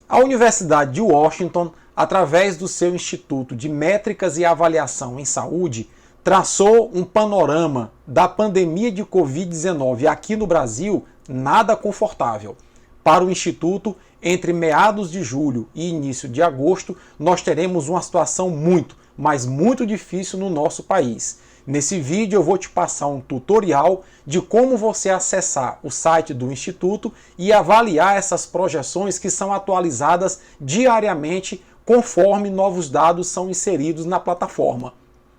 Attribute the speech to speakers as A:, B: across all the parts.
A: A Universidade de Washington, através do seu Instituto de Métricas e Avaliação em Saúde, traçou um panorama da pandemia de Covid-19 aqui no Brasil nada confortável. Para o Instituto, entre meados de julho e início de agosto, nós teremos uma situação muito, mas muito difícil no nosso país. Nesse vídeo eu vou te passar um tutorial de como você acessar o site do Instituto e avaliar essas projeções que são atualizadas diariamente conforme novos dados são inseridos na plataforma.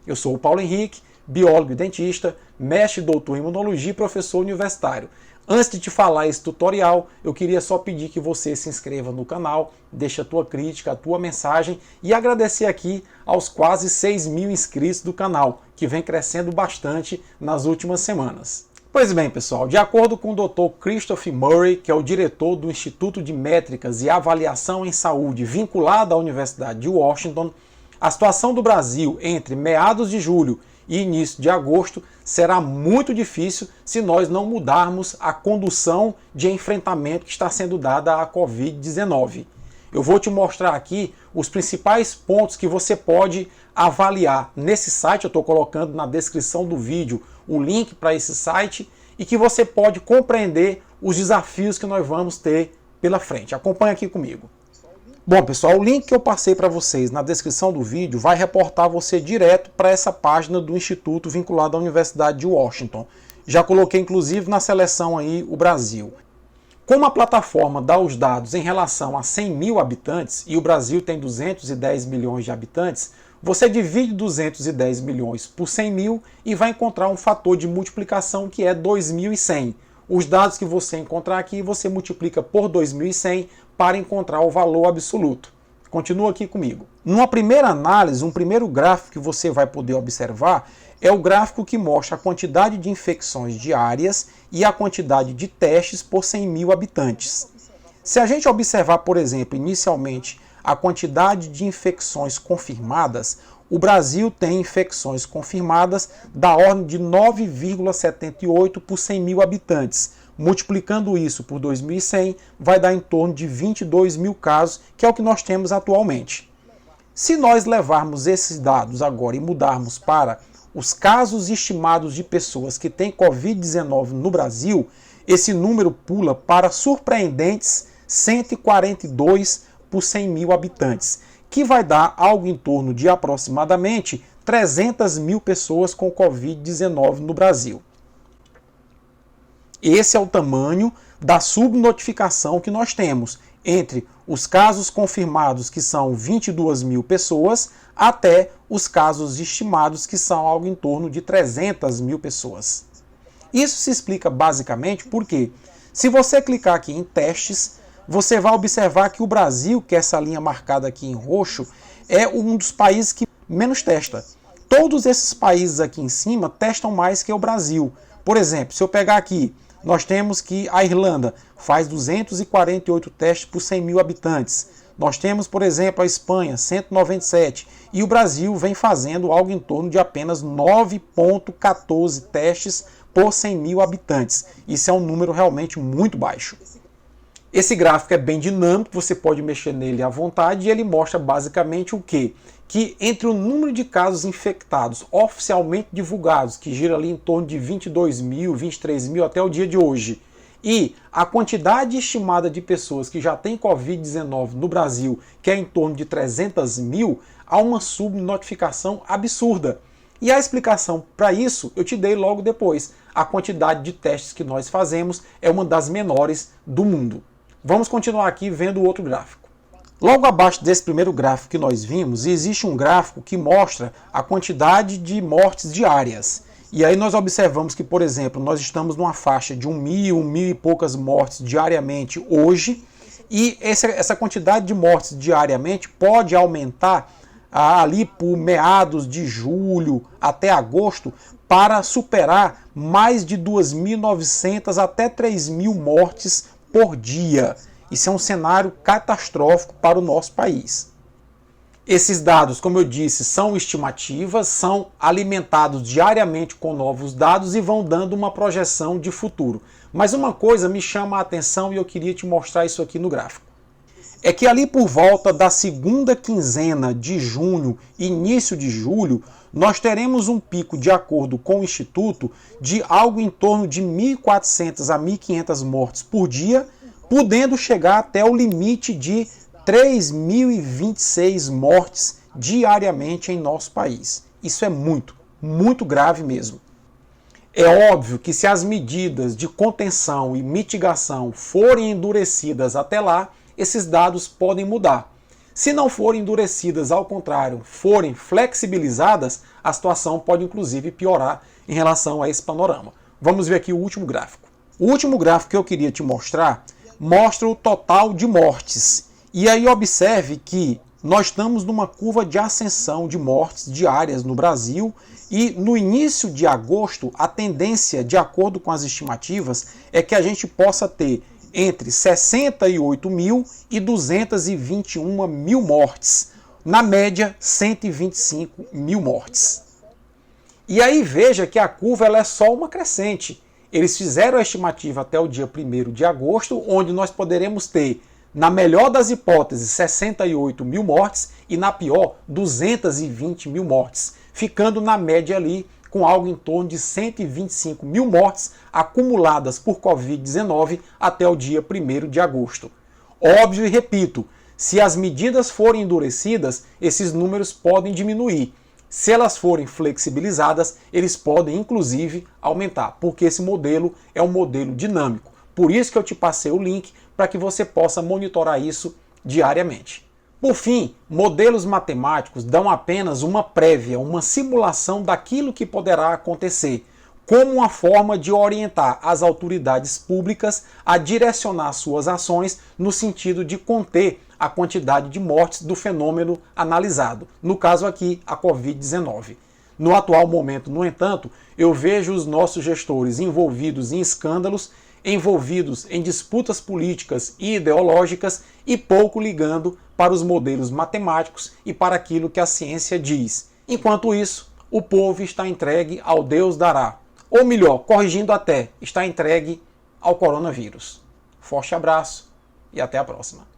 A: Eu sou o Paulo Henrique, biólogo e dentista, mestre e doutor em imunologia e professor universitário. Antes de te falar esse tutorial, eu queria só pedir que você se inscreva no canal, deixe a tua crítica, a tua mensagem e agradecer aqui aos quase 6.000 inscritos do canal, que vem crescendo bastante nas últimas semanas. Pois bem, pessoal, de acordo com o Dr. Christopher Murray, que é o diretor do Instituto de Métricas e Avaliação em Saúde vinculado à Universidade de Washington, a situação do Brasil entre meados de julho e início de agosto será muito difícil se nós não mudarmos a condução de enfrentamento que está sendo dada à Covid-19. Eu vou te mostrar aqui os principais pontos que você pode avaliar nesse site. Eu estou colocando na descrição do vídeo o link para esse site e que você pode compreender os desafios que nós vamos ter pela frente. Acompanhe aqui comigo. Bom, pessoal, o link que eu passei para vocês na descrição do vídeo vai reportar você direto para essa página do Instituto vinculado à Universidade de Washington. Já coloquei, inclusive, na seleção aí o Brasil. Como a plataforma dá os dados em relação a 100 mil habitantes, e o Brasil tem 210 milhões de habitantes, você divide 210 milhões por 100 mil e vai encontrar um fator de multiplicação que é 2.100. Os dados que você encontrar aqui, você multiplica por 2.100 para encontrar o valor absoluto. Continua aqui comigo. Numa primeira análise, um primeiro gráfico que você vai poder observar é o gráfico que mostra a quantidade de infecções diárias e a quantidade de testes por 100 mil habitantes. Se a gente observar, por exemplo, inicialmente a quantidade de infecções confirmadas, o Brasil tem infecções confirmadas da ordem de 9,78 por 100 mil habitantes. Multiplicando isso por 2.100, vai dar em torno de 22 mil casos, que é o que nós temos atualmente. Se nós levarmos esses dados agora e mudarmos para os casos estimados de pessoas que têm Covid-19 no Brasil, esse número pula para surpreendentes 142 por 100 mil habitantes, que vai dar algo em torno de aproximadamente 300 mil pessoas com Covid-19 no Brasil. Esse é o tamanho da subnotificação que nós temos entre os casos confirmados, que são 22 mil pessoas, até os casos estimados, que são algo em torno de 300 mil pessoas. Isso se explica basicamente porque, se você clicar aqui em testes, você vai observar que o Brasil, que é essa linha marcada aqui em roxo, é um dos países que menos testa. Todos esses países aqui em cima testam mais que o Brasil. Por exemplo, se eu pegar aqui, nós temos que a Irlanda faz 248 testes por 100 mil habitantes. Nós temos, por exemplo, a Espanha, 197. E o Brasil vem fazendo algo em torno de apenas 9,14 testes por 100 mil habitantes. Isso é um número realmente muito baixo. Esse gráfico é bem dinâmico, você pode mexer nele à vontade e ele mostra basicamente o quê? Que entre o número de casos infectados oficialmente divulgados, que gira ali em torno de 22 mil, 23 mil até o dia de hoje, e a quantidade estimada de pessoas que já têm Covid-19 no Brasil, que é em torno de 300 mil, há uma subnotificação absurda. E a explicação para isso eu te dei logo depois. A quantidade de testes que nós fazemos é uma das menores do mundo. Vamos continuar aqui vendo o outro gráfico. Logo abaixo desse primeiro gráfico que nós vimos, existe um gráfico que mostra a quantidade de mortes diárias. E aí nós observamos que, por exemplo, nós estamos numa faixa de 1.000 e poucas mortes diariamente hoje, e essa quantidade de mortes diariamente pode aumentar ali por meados de julho até agosto para superar mais de 2.900 até 3.000 mortes por dia. Isso é um cenário catastrófico para o nosso país. Esses dados, como eu disse, são estimativas, são alimentados diariamente com novos dados e vão dando uma projeção de futuro. Mas uma coisa me chama a atenção e eu queria te mostrar isso aqui no gráfico. é que ali por volta da segunda quinzena de junho, início de julho, nós teremos um pico, de acordo com o Instituto, de algo em torno de 1.400 a 1.500 mortes por dia, podendo chegar até o limite de 3.026 mortes diariamente em nosso país. Isso é muito, muito grave mesmo. É óbvio que se as medidas de contenção e mitigação forem endurecidas até lá, esses dados podem mudar. Se não forem endurecidas, ao contrário, forem flexibilizadas, a situação pode inclusive piorar em relação a esse panorama. Vamos ver aqui o último gráfico. O último gráfico que eu queria te mostrar mostra o total de mortes. E aí observe que nós estamos numa curva de ascensão de mortes diárias no Brasil e no início de agosto a tendência, de acordo com as estimativas, é que a gente possa ter entre 68 mil e 221 mil mortes. Na média, 125 mil mortes. E aí veja que a curva ela é só uma crescente. Eles fizeram a estimativa até o dia 1º de agosto, onde nós poderemos ter, na melhor das hipóteses, 68 mil mortes e na pior, 220 mil mortes, ficando na média ali com algo em torno de 125 mil mortes acumuladas por Covid-19 até o dia 1º de agosto. Óbvio e repito, se as medidas forem endurecidas, esses números podem diminuir. Se elas forem flexibilizadas, eles podem inclusive aumentar, porque esse modelo é um modelo dinâmico. Por isso que eu te passei o link para que você possa monitorar isso diariamente. Por fim, modelos matemáticos dão apenas uma prévia, uma simulação daquilo que poderá acontecer, como uma forma de orientar as autoridades públicas a direcionar suas ações no sentido de conter a quantidade de mortes do fenômeno analisado, no caso aqui, a Covid-19. No atual momento, no entanto, eu vejo os nossos gestores envolvidos em escândalos, envolvidos em disputas políticas e ideológicas e pouco ligando para os modelos matemáticos e para aquilo que a ciência diz. Enquanto isso, o povo está entregue ao Deus dará. Ou melhor, corrigindo até, está entregue ao coronavírus. Forte abraço e até a próxima.